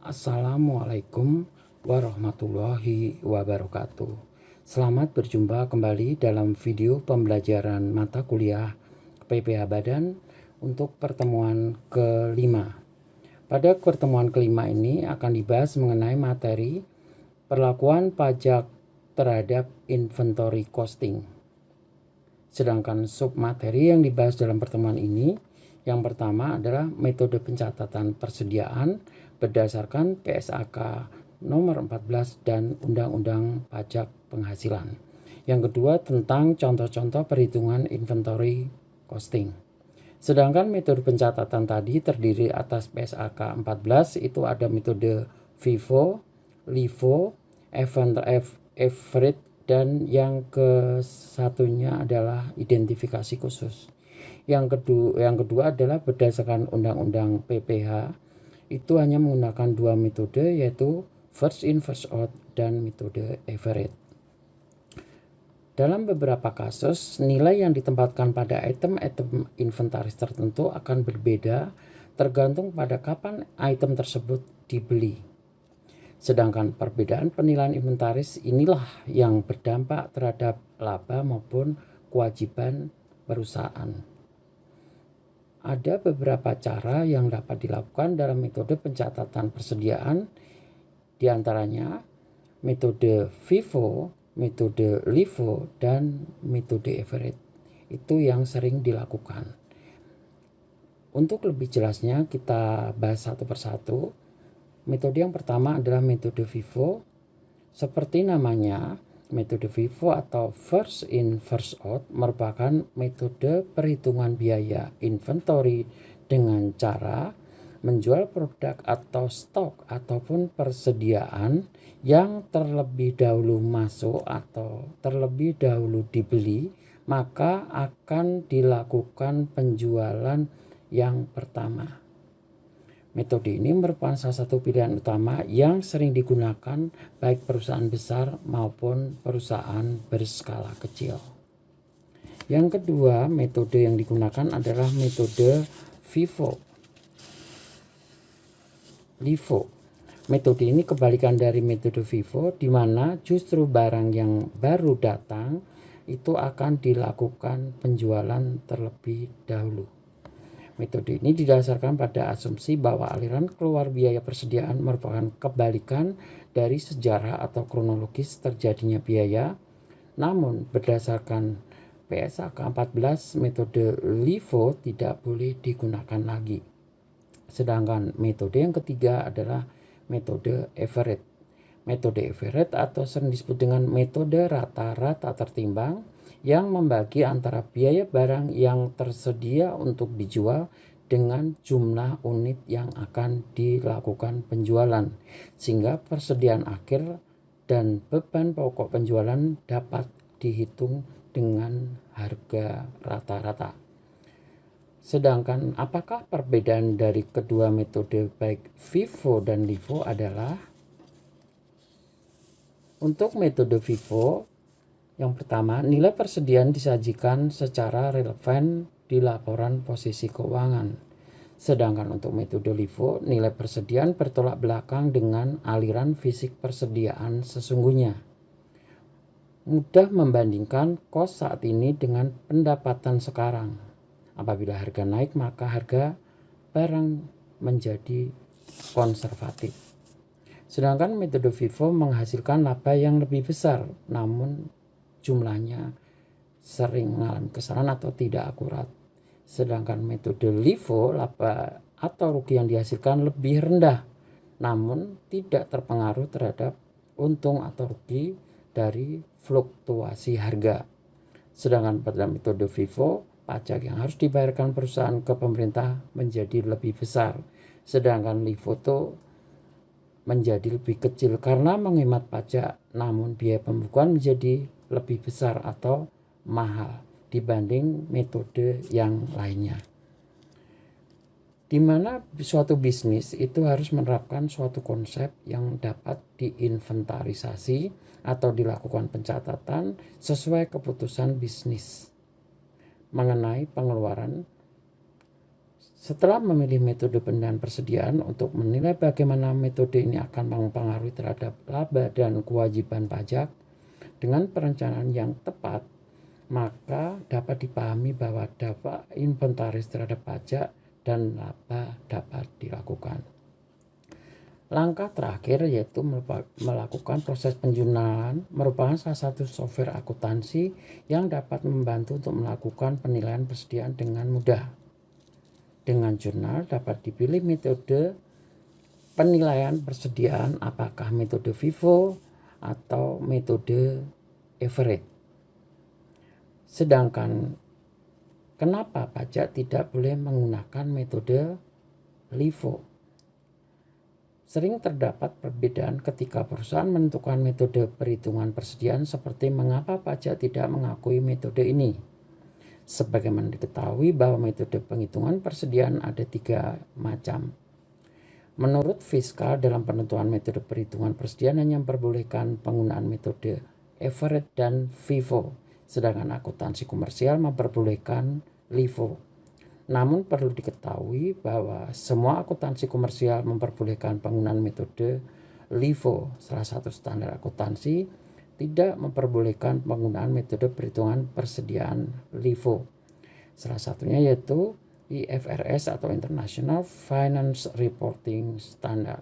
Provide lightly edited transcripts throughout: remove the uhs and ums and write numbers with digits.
Assalamualaikum warahmatullahi wabarakatuh. Selamat berjumpa kembali dalam video pembelajaran mata kuliah PPH Badan untuk pertemuan kelima. Pada pertemuan kelima ini akan dibahas mengenai materi perlakuan pajak terhadap inventory costing. Sedangkan submateri yang dibahas dalam pertemuan ini, yang pertama adalah metode pencatatan persediaan berdasarkan PSAK nomor 14 dan Undang-Undang Pajak Penghasilan. Yang kedua tentang contoh-contoh perhitungan inventory costing. Sedangkan metode pencatatan tadi terdiri atas PSAK 14, itu ada metode FIFO, LIFO, average, dan yang kesatunya adalah identifikasi khusus. Yang kedua adalah berdasarkan Undang-Undang PPH, itu hanya menggunakan dua metode, yaitu first in first out dan metode average. Dalam beberapa kasus, nilai yang ditempatkan pada item-item inventaris tertentu akan berbeda tergantung pada kapan item tersebut dibeli. Sedangkan perbedaan penilaian inventaris inilah yang berdampak terhadap laba maupun kewajiban perusahaan. Ada beberapa cara yang dapat dilakukan dalam metode pencatatan persediaan, diantaranya metode FIFO, metode LIFO, dan metode average. Itu yang sering dilakukan. Untuk lebih jelasnya kita bahas satu persatu. Metode yang pertama adalah metode FIFO. Seperti namanya, metode FIFO atau first in first out merupakan metode perhitungan biaya inventory dengan cara menjual produk atau stok ataupun persediaan yang terlebih dahulu masuk atau terlebih dahulu dibeli, maka akan dilakukan penjualan yang pertama. Metode ini merupakan salah satu pilihan utama yang sering digunakan baik perusahaan besar maupun perusahaan berskala kecil. Yang kedua, metode yang digunakan adalah metode FIFO. LIFO. Metode ini kebalikan dari metode FIFO, di mana justru barang yang baru datang itu akan dilakukan penjualan terlebih dahulu. Metode ini didasarkan pada asumsi bahwa aliran keluar biaya persediaan merupakan kebalikan dari sejarah atau kronologis terjadinya biaya. Namun berdasarkan PSAK 14, metode LIFO tidak boleh digunakan lagi. Sedangkan metode yang ketiga adalah metode average. Metode average atau sering disebut dengan metode rata-rata tertimbang yang membagi antara biaya barang yang tersedia untuk dijual dengan jumlah unit yang akan dilakukan penjualan, sehingga persediaan akhir dan beban pokok penjualan dapat dihitung dengan harga rata-rata. Sedangkan apakah perbedaan dari kedua metode baik FIFO dan LIFO adalah untuk metode FIFO, yang pertama, nilai persediaan disajikan secara relevan di laporan posisi keuangan. Sedangkan untuk metode LIFO, nilai persediaan bertolak belakang dengan aliran fisik persediaan sesungguhnya. Mudah membandingkan kos saat ini dengan pendapatan sekarang. Apabila harga naik, maka harga barang menjadi konservatif. Sedangkan metode FIFO menghasilkan laba yang lebih besar, namun jumlahnya sering mengalami kesalahan atau tidak akurat. Sedangkan metode LIFO, laba atau rugi yang dihasilkan lebih rendah, namun tidak terpengaruh terhadap untung atau rugi dari fluktuasi harga. Sedangkan pada metode FIFO, pajak yang harus dibayarkan perusahaan ke pemerintah menjadi lebih besar. Sedangkan LIFO itu menjadi lebih kecil karena menghemat pajak, namun biaya pembukuan menjadi lebih besar atau mahal dibanding metode yang lainnya. Di mana suatu bisnis itu harus menerapkan suatu konsep yang dapat diinventarisasi atau dilakukan pencatatan sesuai keputusan bisnis mengenai pengeluaran Setelah memilih metode penilaian persediaan untuk menilai bagaimana metode ini akan mempengaruhi terhadap laba dan kewajiban pajak dengan perencanaan yang tepat, maka dapat dipahami bahwa dampak inventaris terhadap pajak dan laba dapat dilakukan. Langkah terakhir yaitu melakukan proses penjurnalan merupakan salah satu software akuntansi yang dapat membantu untuk melakukan penilaian persediaan dengan mudah. Dengan jurnal dapat dipilih metode penilaian persediaan, apakah metode FIFO atau metode average. Sedangkan kenapa pajak tidak boleh menggunakan metode LIFO? Sering terdapat perbedaan ketika perusahaan menentukan metode perhitungan persediaan, seperti mengapa pajak tidak mengakui metode ini. Sebagaimana diketahui bahwa metode penghitungan persediaan ada 3 macam. Menurut fiskal, dalam penentuan metode perhitungan persediaan hanya memperbolehkan penggunaan metode average dan FIFO, sedangkan akuntansi komersial memperbolehkan LIFO. Namun perlu diketahui bahwa semua akuntansi komersial memperbolehkan penggunaan metode LIFO. Salah satu standar akuntansi tidak memperbolehkan penggunaan metode perhitungan persediaan LIFO. Salah satunya yaitu IFRS atau International Finance Reporting Standard.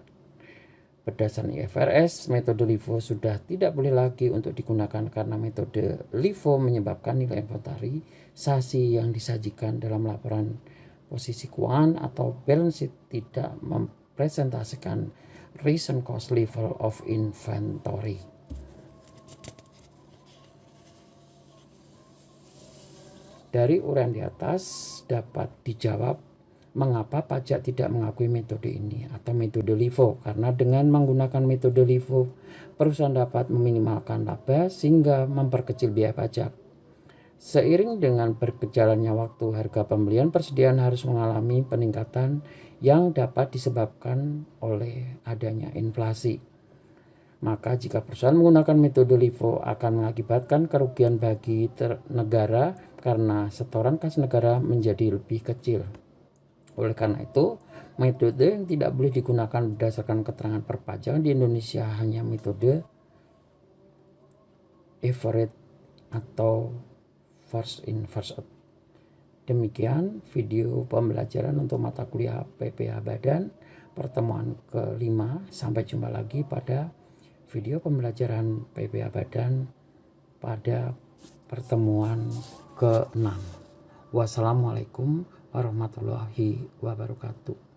Berdasarkan IFRS, metode LIFO sudah tidak boleh lagi untuk digunakan karena metode LIFO menyebabkan nilai inventarisasi yang disajikan dalam laporan posisi keuangan atau balance sheet tidak mempresentasikan recent cost level of inventory. Dari uraian di atas dapat dijawab mengapa pajak tidak mengakui metode ini atau metode LIFO. Karena dengan menggunakan metode LIFO, perusahaan dapat meminimalkan laba sehingga memperkecil biaya pajak. Seiring dengan berjalannya waktu, harga pembelian persediaan harus mengalami peningkatan yang dapat disebabkan oleh adanya inflasi. Maka jika perusahaan menggunakan metode LIFO akan mengakibatkan kerugian bagi negara karena setoran kas negara menjadi lebih kecil. Oleh karena itu, metode yang tidak boleh digunakan berdasarkan keterangan perpajakan di Indonesia hanya metode average atau first in first out. Demikian video pembelajaran untuk mata kuliah PPh Badan pertemuan ke-5. Sampai jumpa lagi pada video pembelajaran PPh Badan pada pertemuan ke-6. Wassalamualaikum warahmatullahi wabarakatuh.